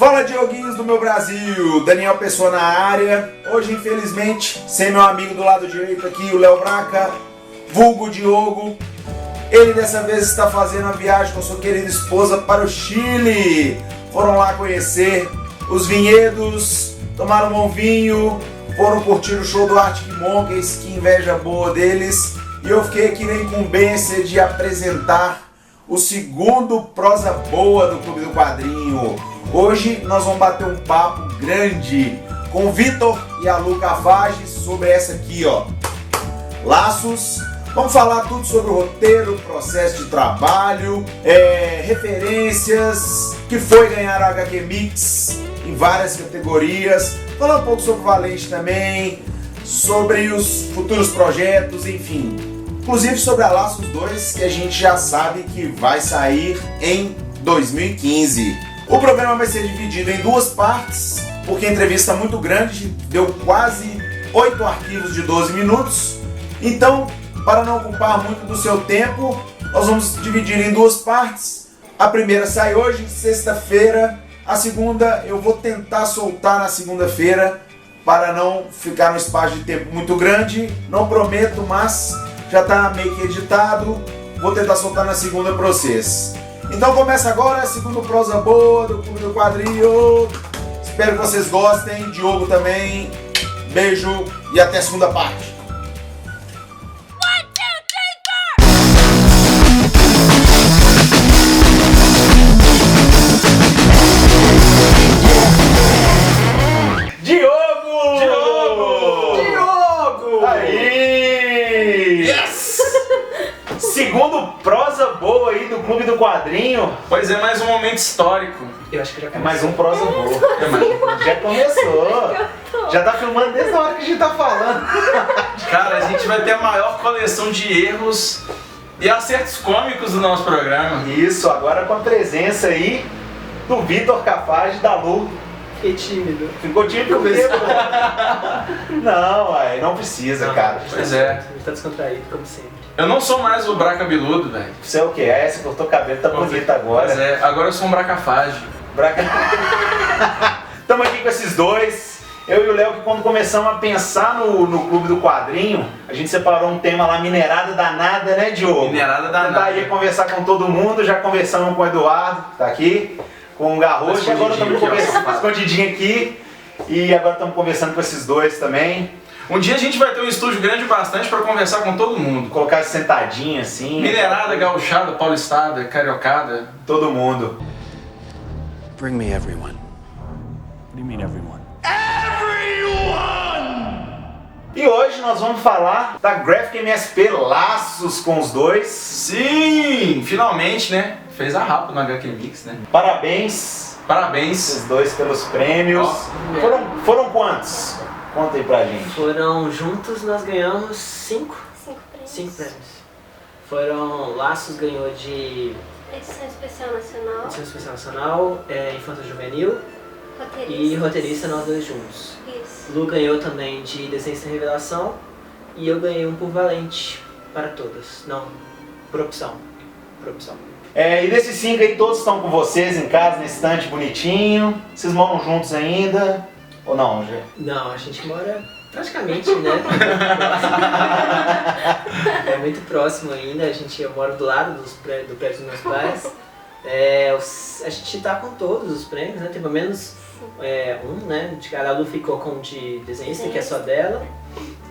Fala, Dioguinhos do meu Brasil, Daniel Pessoa na área. Hoje, infelizmente, sem meu amigo do lado direito aqui, o Léo Braca, vulgo Diogo. Ele dessa vez está fazendo uma viagem com sua querida esposa para o Chile. Foram lá conhecer os vinhedos, tomaram um bom vinho, foram curtir o show do Arctic Monkeys, que inveja boa deles. E eu fiquei aqui na incumbência de apresentar o segundo Prosa Boa do Clube do Quadrinho. Hoje nós vamos bater um papo grande com o Vitor e a Lu Cafage sobre essa aqui, ó, Laços. Vamos falar tudo sobre o roteiro, processo de trabalho, referências, que foi ganhar a HQ Mix em várias categorias. Falar um pouco sobre o Valente também, sobre os futuros projetos, enfim. Inclusive sobre a Laços 2, que a gente já sabe que vai sair em 2015. O programa vai ser dividido em duas partes, porque a entrevista é muito grande, deu quase 8 arquivos de 12 minutos. Então, para não ocupar muito do seu tempo, nós vamos dividir em duas partes. A primeira sai hoje, sexta-feira. A segunda eu vou tentar soltar na segunda-feira, para não ficar no espaço de tempo muito grande. Não prometo, mas já está meio que editado. Vou tentar soltar na segunda para vocês. Então começa agora a segunda Prosa Boa do Clube do Quadrinho. Espero que vocês gostem. Diogo também. Beijo e até a segunda parte. Segundo Prosa Boa aí do Clube do Quadrinho. Pois é, mais um momento histórico. Eu acho que já começou. É mais um Prosa Boa. Já começou. Já tá filmando desde a hora que a gente tá falando. Cara, a gente vai ter a maior coleção de erros e acertos cômicos do nosso programa. Isso, agora com a presença aí do Vitor Cafage, da Lu. Fiquei tímido. Ficou tímido mesmo? Não, ué, não precisa, cara. Pois é. A gente tá descontraído, como sempre. Eu não sou mais o Braca Biludo, velho. Você é o quê? Você cortou o cabelo, tá bonito agora. Pois é, agora eu sou um Bracafage. Estamos aqui com esses dois. Eu e o Léo, que quando começamos a pensar no Clube do Quadrinho, a gente separou um tema lá, minerada danada, né, Diogo? Minerada danada. Tentar ir conversar com todo mundo, já conversamos com o Eduardo, que tá aqui, com o Garrocho, e agora estamos conversando, escondidinho aqui, e agora estamos conversando com esses dois também. Um dia a gente vai ter um estúdio grande bastante pra conversar com todo mundo. Colocar sentadinho assim. Minerada, gauchada, paulistada, cariocada. Todo mundo. Bring me everyone. What do you mean everyone? E hoje nós vamos falar da Graphic MSP Laços com os dois. Sim! Finalmente, né? Fez a rapa no HQ Mix, né? Parabéns, Parabéns. esses dois, pelos prêmios. Foram quantos? Conta aí pra gente. Foram juntos, nós ganhamos 5 prêmios. Foram Laços ganhou de Edição Especial Nacional, Edição Especial Nacional, Infanto Juvenil e Roteirista, nós dois juntos. Isso. Lu ganhou também de Desenhista Revelação e eu ganhei um por Valente para todas. Não, por opção. E desses 5 aí, todos estão com vocês em casa, nesse estante bonitinho. Vocês moram juntos ainda? Ou não, já? Não, a gente mora praticamente, né? É muito próximo ainda, eu moro do lado do prédio dos meus pais. A gente tá com todos os prêmios, né? Tem pelo menos um, né? A Lu ficou com o de desenhista, que é só dela.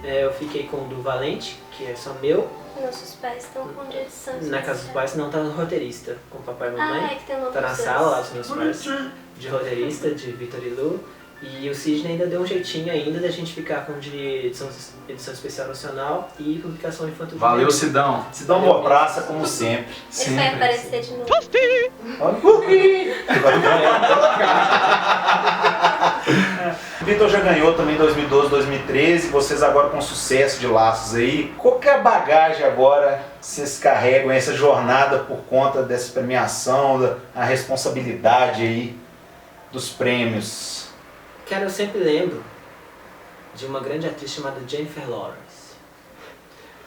Eu fiquei com o do Valente, que é só meu. Nossos pais estão com edição especial. Na casa dos pais não tá no roteirista, com o papai e mamãe. É que tem o nome Tá na dos sala lá dois. dos meus pais, de roteirista, de Vitor e Lu. E o Sidney ainda deu um jeitinho ainda da gente ficar com de edição especial nacional e publicação infantil. Valeu, Sidão. Se dão boa praça, como sempre. Ele vai aparecer de novo. Vitor já ganhou também em 2012, 2013. Vocês agora com sucesso de Laços aí. Qual que é a bagagem agora que vocês carregam, essa jornada por conta dessa premiação, a responsabilidade aí dos prêmios? Cara, eu sempre lembro de uma grande atriz chamada Jennifer Lawrence.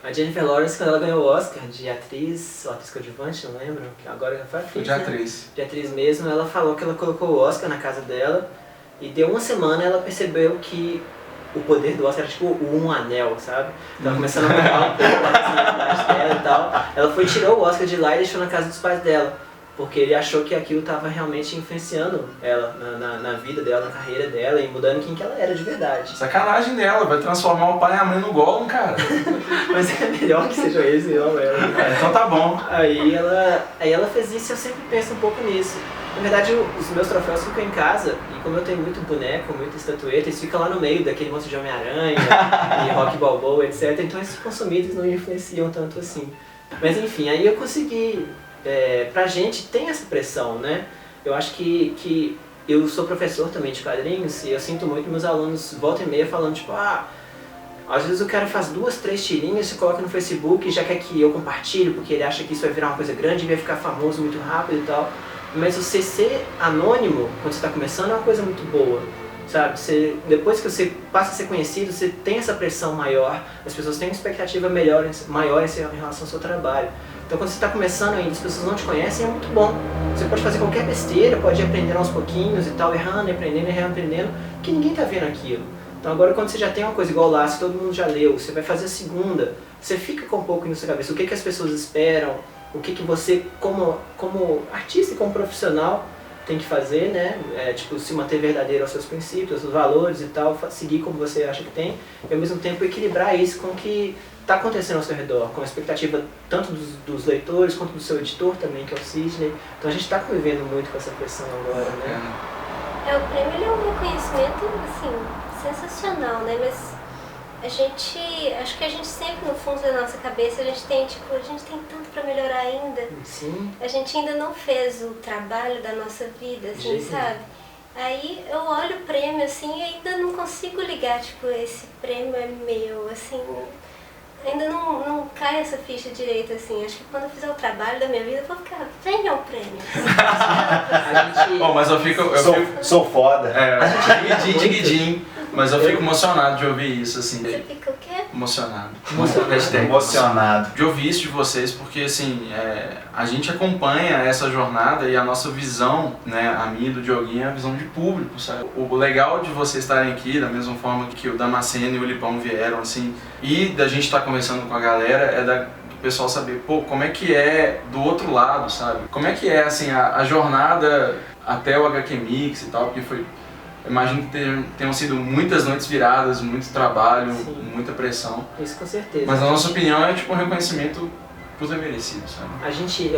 A Jennifer Lawrence, quando ela ganhou o Oscar de atriz, ou atriz coadjuvante, não lembro, agora já foi atriz, De atriz. De atriz mesmo, ela falou que ela colocou o Oscar na casa dela e deu uma semana ela percebeu que o poder do Oscar era tipo um anel, sabe? Tava começando a mudar um pouco a personalidade dela e tal. Ela foi, tirou o Oscar de lá e deixou na casa dos pais dela. Porque ele achou que aquilo estava realmente influenciando ela na vida dela, na carreira dela e mudando quem que ela era de verdade. Sacanagem dela, vai transformar o pai e a mãe no Gollum, cara. Mas é melhor que seja eles e não ela. Então tá bom. Aí ela fez isso e eu sempre penso um pouco nisso. Na verdade, os meus troféus ficam em casa e como eu tenho muito boneco, muita estatueta, eles ficam lá no meio daquele monte de Homem-Aranha e Rock Balboa, etc. Então esses consumidos não influenciam tanto assim. Mas enfim, aí eu consegui... pra gente tem essa pressão, né? Eu acho que eu sou professor também de quadrinhos e eu sinto muito meus alunos volta e meia falando tipo, às vezes o cara faz 2, 3 tirinhas, se coloca no Facebook e já quer que eu compartilhe porque ele acha que isso vai virar uma coisa grande e vai ficar famoso muito rápido e tal. Mas você ser anônimo quando você está começando é uma coisa muito boa, sabe? Depois que você passa a ser conhecido, você tem essa pressão maior, as pessoas têm uma expectativa maior em relação ao seu trabalho. Então quando você está começando ainda, as pessoas não te conhecem, é muito bom. Você pode fazer qualquer besteira, pode ir aprendendo aos pouquinhos e tal, errando, aprendendo e reaprendendo, porque ninguém está vendo aquilo. Então agora quando você já tem uma coisa igual lá, se todo mundo já leu, você vai fazer a segunda, você fica com um pouco na sua cabeça, o que as pessoas esperam, o que você, como artista e como profissional, tem que fazer, né? Tipo, se manter verdadeiro aos seus princípios, aos seus valores e tal, seguir como você acha que tem, e ao mesmo tempo equilibrar isso com o que está acontecendo ao seu redor, com a expectativa tanto dos leitores quanto do seu editor também, que é o Sidney. Então a gente está convivendo muito com essa pressão agora, né? O prêmio ele é um reconhecimento, assim, sensacional, né? Mas acho que a gente sempre no fundo da nossa cabeça, a gente tem tanto para melhorar ainda. Sim. A gente ainda não fez o trabalho da nossa vida, assim, sabe? Aí eu olho o prêmio, assim, e ainda não consigo ligar, tipo, esse prêmio é meu, assim... Ainda não cai essa ficha direito, assim. Acho que quando eu fizer o trabalho da minha vida, eu vou ficar, prêmio é um prêmio. Bom, mas eu fico... Sou foda. Diguidim. Mas eu fico emocionado de ouvir isso, assim. Você fica o quê? Emocionado. Emocionado. De ouvir isso de vocês, porque assim, a gente acompanha essa jornada e a nossa visão, né, a minha e do Dioguinho, é a visão de público, sabe? O legal de vocês estarem aqui, da mesma forma que o Damasceno e o Lipão vieram, assim, e da gente estar conversando com a galera, do pessoal saber, pô, como é que é do outro lado, sabe? Como é que é, assim, a jornada até o HQ Mix e tal, porque foi... Imagino que tenham sido muitas noites viradas, muito trabalho, Sim. muita pressão. Isso com certeza. Mas a nossa opinião é tipo um reconhecimento por ter merecido, sabe? A gente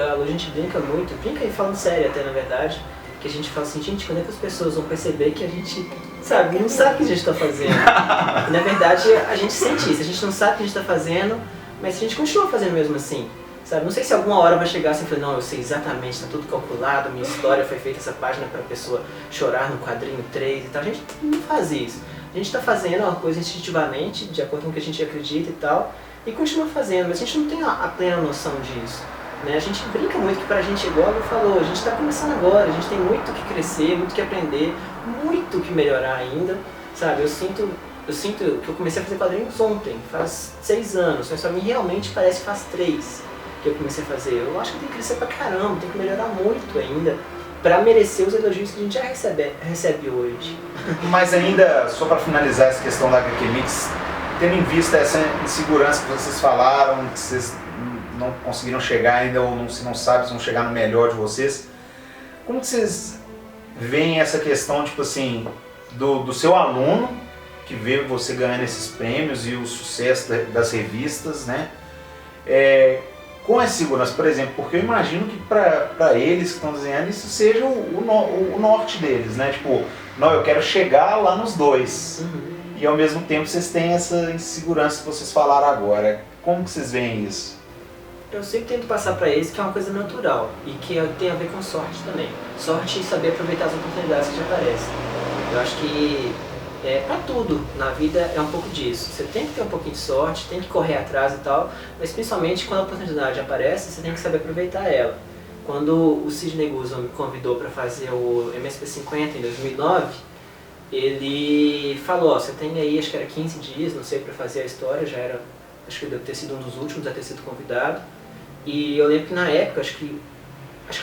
brinca muito, brinca e falando sério até na verdade, que a gente fala assim, gente, quando é que as pessoas vão perceber que a gente, sabe, não sabe o que a gente está fazendo? E, na verdade a gente sente isso, a gente não sabe o que a gente está fazendo, mas a gente continua fazendo mesmo assim. Sabe? Não sei se alguma hora vai chegar assim e falar, não, eu sei exatamente, está tudo calculado, minha história foi feita essa página para a pessoa chorar no quadrinho 3 e tal. A gente não faz isso. A gente está fazendo uma coisa instintivamente, de acordo com o que a gente acredita e tal, e continua fazendo, mas a gente não tem a plena noção disso. Né? A gente brinca muito que pra gente, igual eu falou, a gente está começando agora, a gente tem muito que crescer, muito que aprender, muito que melhorar ainda. Sabe? Eu sinto que eu comecei a fazer quadrinhos ontem, faz 6 anos, mas pra mim realmente parece que faz 3. Que eu comecei a fazer. Eu acho que tem que crescer pra caramba, tem que melhorar muito ainda pra merecer os elogios que a gente já recebe hoje. Mas ainda, só para finalizar essa questão da HQ Mix, tendo em vista essa insegurança que vocês falaram, que vocês não conseguiram chegar ainda ou não sabem se vão chegar no melhor de vocês, como que vocês veem essa questão, tipo assim, do seu aluno que vê você ganhando esses prêmios e o sucesso das revistas, né? Com essa segurança, por exemplo, porque eu imagino que para eles que estão desenhando isso seja o norte deles, né? Tipo, não, eu quero chegar lá nos 2. E ao mesmo tempo vocês têm essa insegurança que vocês falaram agora. Como que vocês veem isso? Eu sempre tento passar para eles que é uma coisa natural e que tem a ver com sorte também. Sorte e saber aproveitar as oportunidades que te aparecem. Eu acho que pra tudo na vida é um pouco disso. Você tem que ter um pouquinho de sorte, tem que correr atrás e tal, mas principalmente quando a oportunidade aparece, você tem que saber aproveitar ela. Quando o Sidney Guzman me convidou para fazer o MSP50 em 2009, ele falou, você tem aí, acho que era 15 dias, não sei, para fazer a história, já era acho que eu devo ter sido um dos últimos a ter sido convidado. E eu lembro que na época, acho que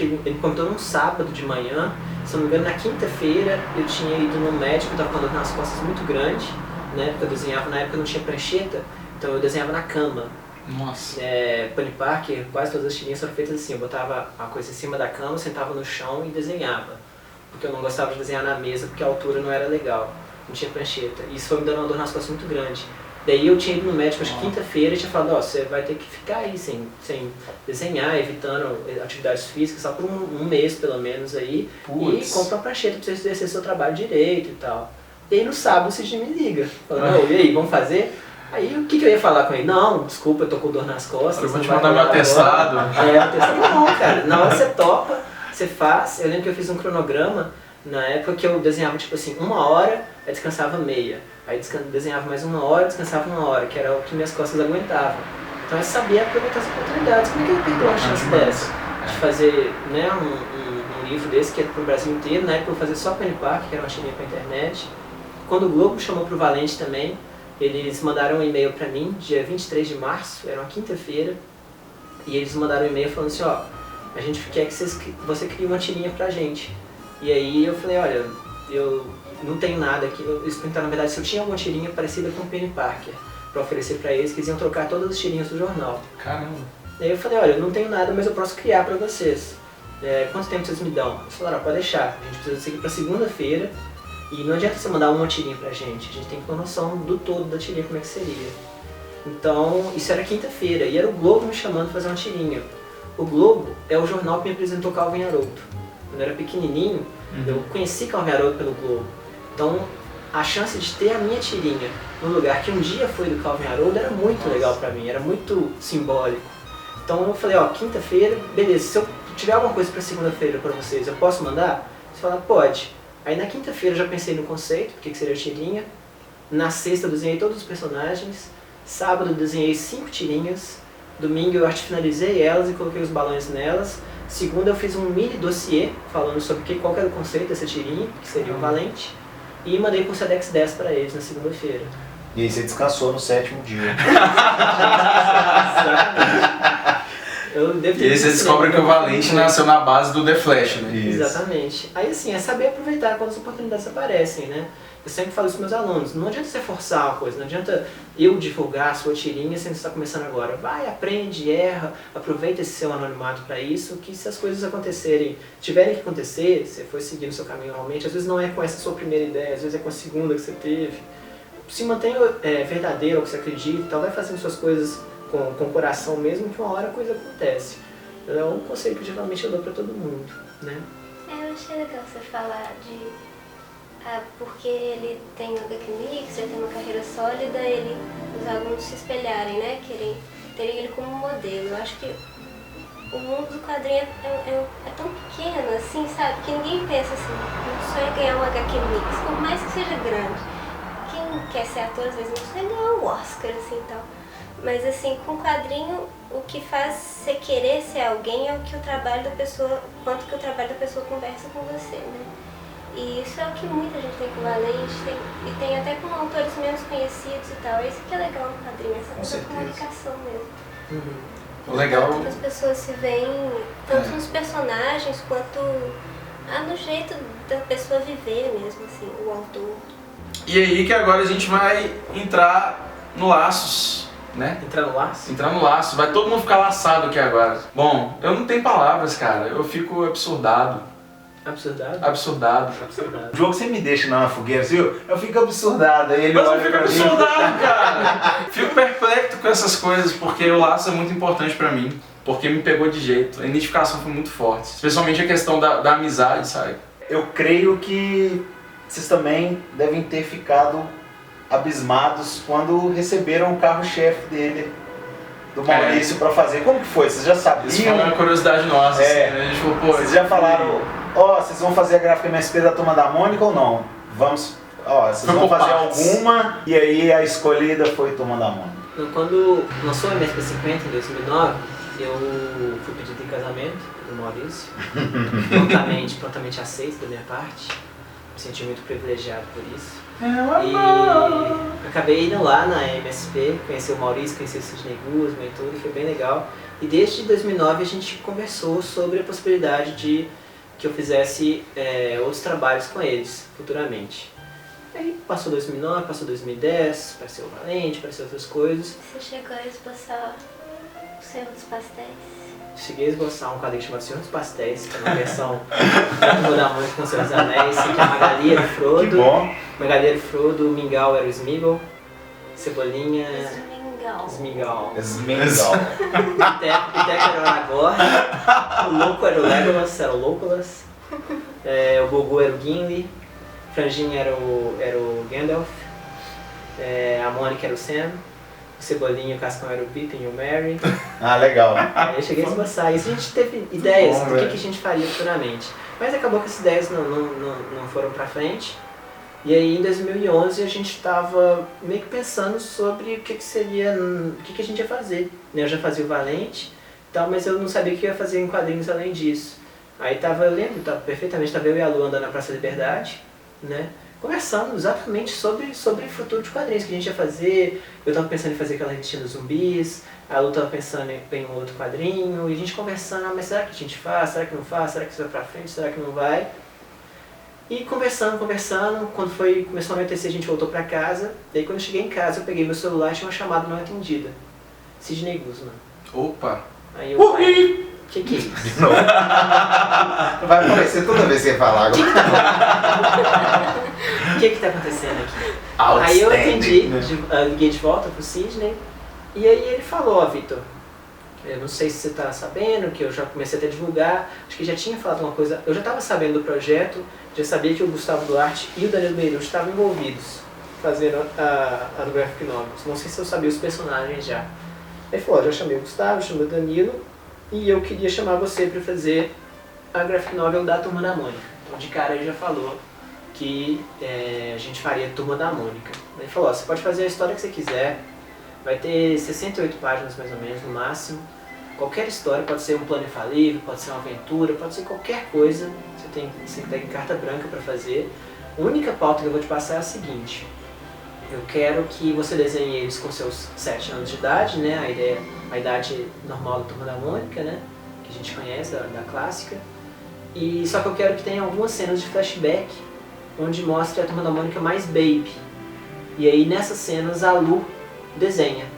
ele me convidou num sábado de manhã, se não me engano na quinta-feira eu tinha ido no médico, eu estava com a dor nas costas muito grande, né, porque eu desenhava, na época não tinha prancheta, então eu desenhava na cama. Nossa. Penny Parker, quase todas as tirinhas foram feitas assim, eu botava a coisa em cima da cama, sentava no chão e desenhava. Porque eu não gostava de desenhar na mesa, porque a altura não era legal, não tinha prancheta. E isso foi me dando uma dor nas costas muito grande. Daí eu tinha ido no médico, acho que quinta-feira, e tinha falado, você vai ter que ficar aí sem desenhar, evitando atividades físicas, só por um mês pelo menos aí. Putz. E compra uma prancheta pra você exercer seu trabalho direito e tal. E aí no sábado o Sidney me liga, falando, e aí, vamos fazer? Aí o que eu ia falar com ele? Não, desculpa, eu tô com dor nas costas. Eu vou te mandar meu atestado. Atestado não, cara. Na hora você topa, você faz. Eu lembro que eu fiz um cronograma na época que eu desenhava tipo assim, 1 hora, aí descansava meia. Aí desenhava mais 1 hora, descansava 1 hora, que era o que minhas costas aguentavam. Então eu sabia aproveitar as oportunidades. Como é que ele perdeu uma chance dessa? De fazer, né, um livro desse que é pro Brasil inteiro. Na época eu fazia só Penny Parker, que era uma tirinha pra internet. Quando o Globo chamou pro Valente também, eles mandaram um e-mail pra mim, dia 23 de março, era uma quinta-feira, e eles mandaram um e-mail falando assim, ó, a gente quer que você crie uma tirinha pra gente. E aí eu falei, olha, eu não tenho nada aqui, eles perguntaram na verdade se eu tinha alguma tirinha parecida com o Penny Parker, pra oferecer pra eles, que eles iam trocar todas as tirinhas do jornal. Caramba. E aí eu falei, olha, eu não tenho nada, mas eu posso criar pra vocês. Quanto tempo vocês me dão? Eles falaram, pode deixar, a gente precisa seguir pra segunda-feira, e não adianta você mandar uma tirinha pra gente, a gente tem que ter noção do todo da tirinha, como é que seria. Então, isso era quinta-feira, e era o Globo me chamando pra fazer uma tirinha. O Globo é o jornal que me apresentou Calvin Haroldo. Quando eu era pequenininho, eu conheci Calvin Haroldo pelo Globo. Então, a chance de ter a minha tirinha no lugar que um dia foi do Calvin Haroldo era muito legal pra mim, era muito simbólico. Então eu falei, ó, quinta-feira, beleza, se eu tiver alguma coisa pra segunda-feira pra vocês, eu posso mandar? Eles falaram, pode. Aí na quinta-feira eu já pensei no conceito, o que seria a tirinha. Na sexta eu desenhei todos os personagens. Sábado eu desenhei 5 tirinhas. Domingo eu finalizei elas e coloquei os balões nelas. Segunda eu fiz um mini dossiê falando sobre qual que era o conceito dessa tirinha, que seria o Valente. E mandei pro Sedex 10 para eles na segunda-feira. E aí você descansou no 7º dia. E aí você descobre que o Valente nasceu na base do The Flash, né? Isso. Exatamente. Aí assim, é saber aproveitar quando as oportunidades aparecem, né? Eu sempre falo isso para meus alunos, não adianta você forçar uma coisa, não adianta eu divulgar a sua tirinha sendo que você está começando agora. Vai, aprende, erra, aproveita esse seu anonimato para isso, que se as coisas acontecerem, tiverem que acontecer, você foi seguindo o seu caminho normalmente, às vezes não é com essa sua primeira ideia, às vezes é com a segunda que você teve. Se mantenha verdadeiro ao que você acredita e tal, vai fazendo suas coisas com o coração mesmo, que uma hora a coisa acontece. É um conselho que geralmente eu dou para todo mundo, né? Eu achei legal você falar de... porque ele tem o HQ Mix, ele tem uma carreira sólida, os alunos se espelharem, né? Querem terem ele como modelo. Eu acho que o mundo do quadrinho é tão pequeno, assim, sabe? Que ninguém pensa assim, meu sonho é ganhar um HQ Mix, por mais que seja grande. Quem quer ser ator, às vezes, não sonha ganhar um Oscar, assim, tal. Mas, assim, com quadrinho, o que faz você querer ser alguém é o que o trabalho da pessoa, quanto que o trabalho da pessoa conversa com você, né? E isso é o que muita gente tem com o Valente, e tem até com autores menos conhecidos e tal. Isso que é legal no quadrinho, essa coisa da comunicação mesmo. O legal... Tanto que as pessoas se veem, tanto nos personagens, quanto no jeito da pessoa viver mesmo, assim, o autor. E aí que agora a gente vai entrar no Laços, né? Entrar no laço? Entrar no laço, vai todo mundo ficar laçado aqui agora. Bom, eu não tenho palavras, cara, eu fico absurdado. Absurdado? Absurdado. Absurdado. O jogo você me deixa na fogueira, viu? Eu fico absurdado. Aí ele Mas eu olha fico pra mim. absurdado, cara! Fico perplexo com essas coisas, porque o laço é muito importante pra mim. Porque me pegou de jeito. A identificação foi muito forte. Especialmente a questão da amizade, sabe? Eu creio que vocês também devem ter ficado abismados quando receberam o carro-chefe dele, do Maurício, pra fazer. Como que foi? Vocês já sabiam? Isso foi uma curiosidade nossa, assim, né? A gente falou, pô... Vocês já falaram, vocês vão fazer a gráfica MSP da Turma da Mônica ou não? Vamos, vocês vão fazer alguma, e aí a escolhida foi Turma da Mônica. Então, quando lançou a MSP 50 em 2009, eu fui pedido em casamento do Maurício, prontamente aceito da minha parte. senti muito privilegiado por isso. E acabei indo lá na MSP, conheci o Maurício, conheci o Sidney Guzman e tudo, foi bem legal. E desde 2009 a gente conversou sobre a possibilidade de que eu fizesse outros trabalhos com eles futuramente. Aí passou 2009, passou 2010, apareceu o Valente, apareceu outras coisas. Você chegou a esboçar o Senhor dos Pastéis? Cheguei a esboçar um quadrinho chamado Senhor dos Pastéis, que é uma versão da Turma da Mônica com o Senhor dos Anéis, que a Magali era o Frodo. Que bom. Magali era o Frodo, o Mingau era o Smeagol, Cebolinha... Smeagol. Smeagol. Piteco era o Aragorn, o Louco era o Legolas, era o Loukolas, o Gogu era o Gimli, Franjinha era o Gandalf, a Mônica era o Sam, o Cebolinha e o Cascão era o Pippin e o Merry. Ah, legal. Aí eu cheguei a esboçar. Isso a gente teve ideias do que a gente faria futuramente. Mas acabou que essas ideias não foram pra frente. E aí em 2011 a gente estava meio que pensando sobre o que a gente ia fazer. Eu já fazia o Valente, tal, mas eu não sabia o que eu ia fazer em quadrinhos além disso. Aí eu lembro perfeitamente, estava eu e a Lu andando na Praça da Liberdade, né, conversando exatamente sobre o futuro de quadrinhos que a gente ia fazer. Eu estava pensando em fazer aquela revistinha dos zumbis, a Lu estava pensando em um outro quadrinho, e a gente conversando, mas será que a gente faz, será que não faz, será que isso vai pra frente, será que não vai? E conversando, quando começou a anoitecer, a gente voltou pra casa. Daí quando eu cheguei em casa, eu peguei meu celular e tinha uma chamada não atendida. Sidney Guzman. Opa! Aí eu falei, que é isso? De novo. Vai aparecer toda vez que você falar agora. O que tá acontecendo aqui? Aí eu atendi, liguei de volta pro Sidney. E aí ele falou, ó, Vitor, eu não sei se você está sabendo, que eu já comecei até a divulgar, acho que já tinha falado uma coisa, eu já estava sabendo do projeto, já sabia que o Gustavo Duarte e o Danilo Beirute estavam envolvidos fazendo a do Graphic Novels, não sei se eu sabia os personagens já. Ele falou, já chamei o Gustavo, chamei o Danilo, e eu queria chamar você para fazer a Graphic Novel da Turma da Mônica. Então de cara ele já falou que a gente faria a Turma da Mônica. Ele falou, ó, você pode fazer a história que você quiser, vai ter 68 páginas mais ou menos no máximo. Qualquer história, pode ser um plano infalível, pode ser uma aventura, pode ser qualquer coisa. Você tem carta branca para fazer. A única pauta que eu vou te passar é a seguinte. Eu quero que você desenhe eles com seus 7 anos de idade, né? A idade normal da Turma da Mônica, né? Que a gente conhece, da clássica. E só que eu quero que tenha algumas cenas de flashback, onde mostre a Turma da Mônica mais baby. E aí nessas cenas a Lu desenha.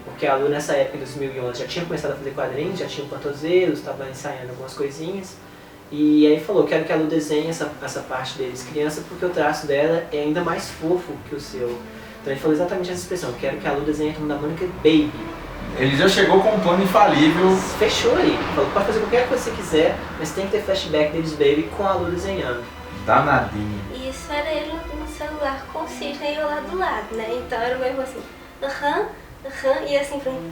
Porque a Lu nessa época, em 2011, já tinha começado a fazer quadrinhos, já tinha Pantozelos, estava ensaiando algumas coisinhas. E aí falou, quero que a Lu desenhe essa parte deles criança, porque o traço dela é ainda mais fofo que o seu. Então ele falou exatamente essa expressão, quero que a Lu desenhe a Turma da Mônica baby. Ele já chegou com um plano infalível. Fechou aí, falou, pode fazer qualquer coisa que você quiser, mas tem que ter flashback deles baby com a Lu desenhando. Danadinho. E isso era ele no celular com o Sidney eu lá do lado, né? Então era mesmo assim, e assim pra mim.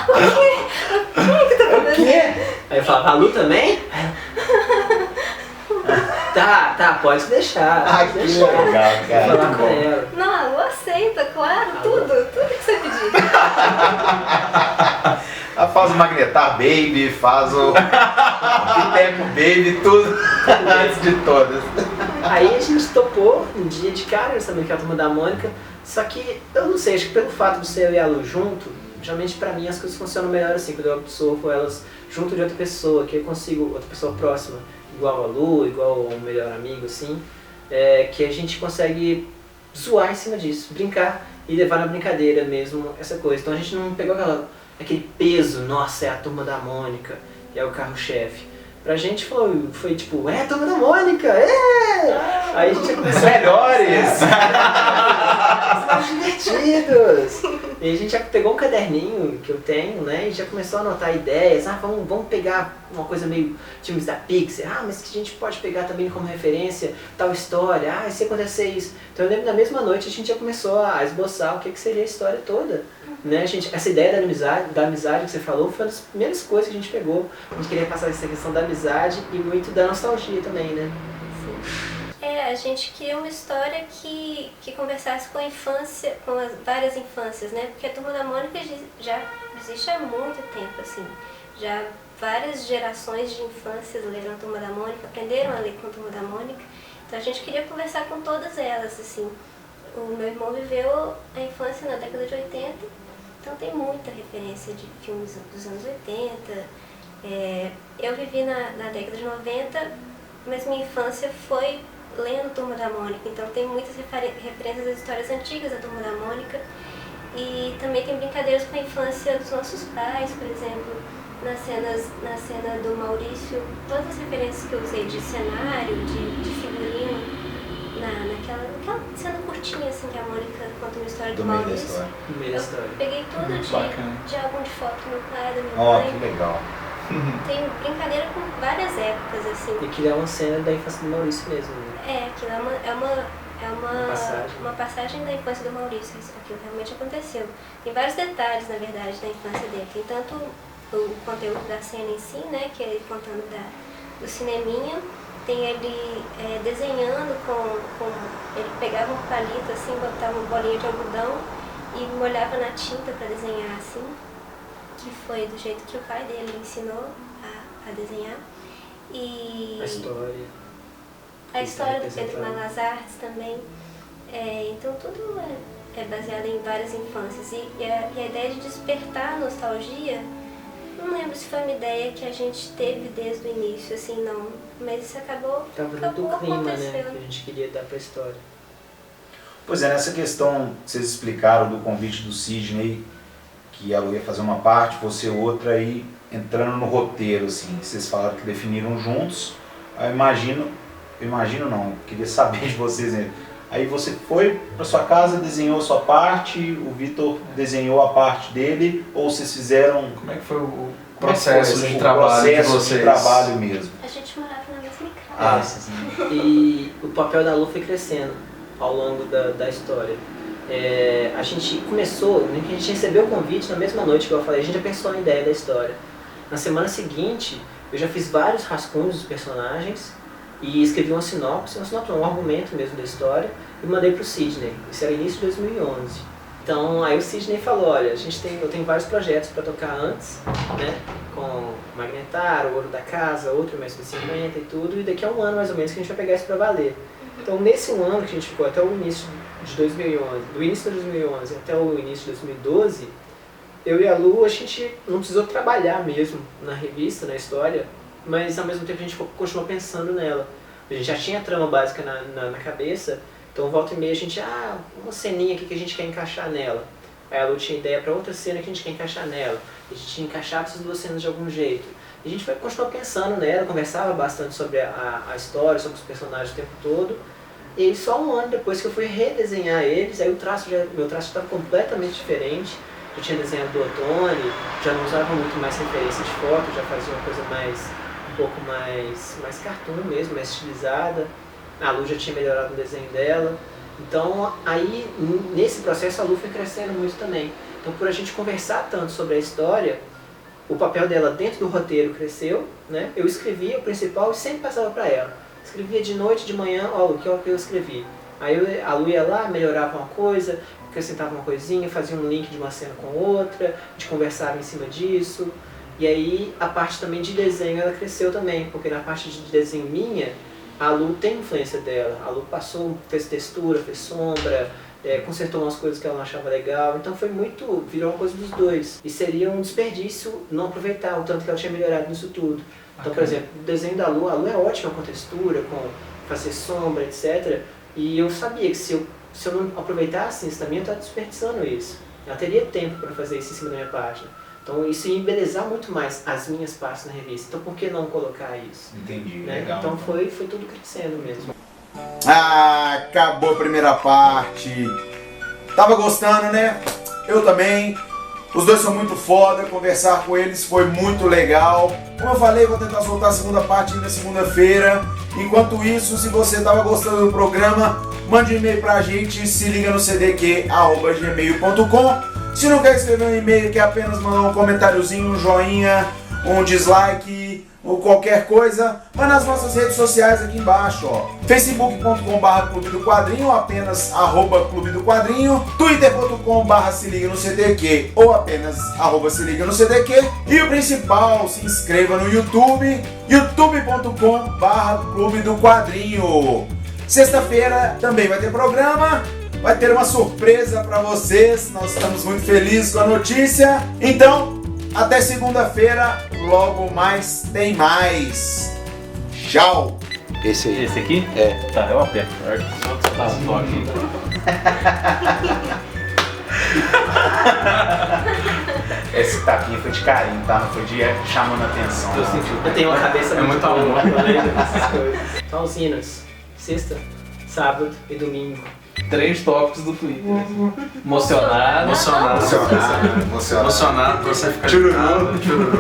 O quê? Aí eu falava, a Lu também? Tá, pode deixar. Que legal, cara. Vou falar com ela. Não, a Lu aceita, claro, tudo que você pedir. Ela faz o Magnetar Baby, faz o Piteco Baby, tudo antes de todas. Aí a gente topou um dia de cara, eu sabia que era a Turma da Mônica, só que eu não sei, acho que pelo fato de ser eu e a Lu junto, geralmente pra mim as coisas funcionam melhor assim, quando eu absorvo elas junto de outra pessoa, que eu consigo, outra pessoa próxima, igual a Lu, igual um melhor amigo, assim, que a gente consegue zoar em cima disso, brincar e levar na brincadeira mesmo essa coisa. Então a gente não pegou aquele peso, nossa, é a Turma da Mônica, é o carro-chefe. Pra gente foi tipo, a Turma da Mônica, Aí a gente começou Melhores! mais divertidos! E a gente já pegou um caderninho que eu tenho, né, e já começou a anotar ideias, vamos pegar uma coisa meio filmes da Pixar, mas que a gente pode pegar também como referência tal história, e se acontecer isso. Então eu lembro na mesma noite a gente já começou a esboçar o que seria a história toda. Né, gente, essa ideia da amizade que você falou foi uma das primeiras coisas que a gente pegou. A gente queria passar essa questão da amizade e muito da nostalgia também, né? A gente queria uma história que conversasse com a infância, com as várias infâncias, né? Porque a Turma da Mônica já existe há muito tempo, assim. Já várias gerações de infâncias leram a Turma da Mônica, aprenderam a ler com a Turma da Mônica. Então a gente queria conversar com todas elas, assim. O meu irmão viveu a infância na década de 80, então tem muita referência de filmes dos anos 80. Eu vivi na década de 90, mas minha infância foi lendo Turma da Mônica, então tem muitas referências às histórias antigas da Turma da Mônica. E também tem brincadeiras com a infância dos nossos pais, por exemplo, na cena do Maurício, todas as referências que eu usei de cenário, de figurino, naquela cena curtinha assim que a Mônica conta uma história do Maurício. Eu peguei tudo de álbum de foto do meu pai, da minha mãe. Que legal. Tem brincadeira com várias épocas, assim. E que é uma cena da infância do Maurício mesmo, né? Aquilo uma passagem da infância do Maurício, aquilo realmente aconteceu. Tem vários detalhes, na verdade, da infância dele. Tem tanto o conteúdo da cena em si, né, que é ele contando do cineminha, tem ele desenhando ele pegava um palito assim, botava uma bolinha de algodão e molhava na tinta para desenhar assim, que foi do jeito que o pai dele ensinou a desenhar. E a história do Pedro Malas Artes também. Então tudo é baseado em várias infâncias. E a ideia de despertar a nostalgia, não lembro se foi uma ideia que a gente teve desde o início, assim, não. Mas isso acabou do clima, acontecendo. né, que a gente queria dar pra história. Pois é, nessa questão que vocês explicaram do convite do Sidney, que ela ia fazer uma parte, você outra, aí entrando no roteiro, assim, vocês falaram que definiram juntos. Eu imagino não, queria saber de vocês, né? Aí você foi para sua casa, desenhou a sua parte, o Vitor desenhou a parte dele, ou vocês fizeram... Como é que foi o processo de trabalho de vocês? De trabalho mesmo. A gente morava na mesma casa. E o papel da Lu foi crescendo ao longo da história. A gente começou, né, que a gente recebeu o convite na mesma noite que eu falei, a gente já pensou na ideia da história. Na semana seguinte, eu já fiz vários rascunhos dos personagens e escrevi uma sinopse, um argumento mesmo da história, e mandei para o Sidney. Isso era início de 2011. Então, aí o Sidney falou, olha, eu tenho vários projetos para tocar antes, né, com Magnetar, o Ouro da Casa, outro mais 50 e tudo, e daqui a um ano mais ou menos que a gente vai pegar isso para valer. Então, nesse um ano que a gente ficou até o início de 2011, do início de 2011 até o início de 2012, eu e a Lu, a gente não precisou trabalhar mesmo na revista, na história, mas ao mesmo tempo a gente continuou pensando nela. A gente já tinha a trama básica na cabeça, então volta e meia a gente, uma ceninha aqui que a gente quer encaixar nela. Aí a Lu tinha ideia para outra cena que a gente quer encaixar nela. A gente tinha encaixado essas duas cenas de algum jeito. E a gente continuou pensando nela, conversava bastante sobre a história, sobre os personagens o tempo todo. E aí só um ano depois que eu fui redesenhar eles, aí meu traço estava completamente diferente. Eu tinha desenhado do Ottone, já não usava muito mais referência de foto, já fazia uma coisa um pouco mais cartoon mesmo, mais estilizada. A Lu já tinha melhorado o desenho dela. Então aí nesse processo a Lu foi crescendo muito também. Então por a gente conversar tanto sobre a história, o papel dela dentro do roteiro cresceu, né? Eu escrevia o principal e sempre passava para ela. Escrevia de noite, de manhã, o que eu escrevi. Aí a Lu ia lá, melhorava uma coisa, acrescentava uma coisinha, fazia um link de uma cena com outra, a gente conversava em cima disso. E aí a parte também de desenho ela cresceu também, porque na parte de desenho minha, a Lu tem influência dela. A Lu fez textura, fez sombra, consertou umas coisas que ela não achava legal. Então virou uma coisa dos dois. E seria um desperdício não aproveitar o tanto que ela tinha melhorado nisso tudo. Então, por exemplo, o desenho da Lu, a Lu é ótima com textura, com fazer sombra, etc. E eu sabia que se eu não aproveitasse isso também, eu estava desperdiçando isso. Ela teria tempo para fazer isso em cima da minha página. Então isso ia embelezar muito mais as minhas partes na revista. Então por que não colocar isso? Entendi, né? legal. Então foi tudo crescendo mesmo. Acabou a primeira parte. Tava gostando, né? Eu também. Os dois são muito foda, conversar com eles foi muito legal. Como eu falei, vou tentar soltar a segunda parte na segunda-feira. Enquanto isso, se você estava gostando do programa, mande um e-mail pra gente, se liga no cdq@gmail.com. Se não quer escrever um e-mail, quer apenas mandar um comentáriozinho, um joinha, um dislike, ou qualquer coisa, vai nas nossas redes sociais aqui embaixo, ó. facebook.com/Clube do Quadrinho, ou apenas @Clube do Quadrinho, twitter.com/Se Liga no CDQ, ou apenas @Se Liga no CDQ, e o principal, se inscreva no YouTube, youtube.com/Clube do Quadrinho. Sexta-feira também vai ter programa, vai ter uma surpresa para vocês, nós estamos muito felizes com a notícia. Então, até segunda-feira, logo mais tem mais. Tchau! Esse aí. Esse aqui? É. Tá, eu aperto. Tá só aqui. Esse tapinha foi de carinho, tá? Não foi de chamando a atenção. Eu não. senti. Eu tenho uma cabeça É muito boa, amor. eu lembro dessas coisas. Só os hinos. Sexta, sábado e domingo. 3 tópicos do Twitter. Emocionado. Emocionado. Emocionado. Emocionado, você fica Chururu. chururu.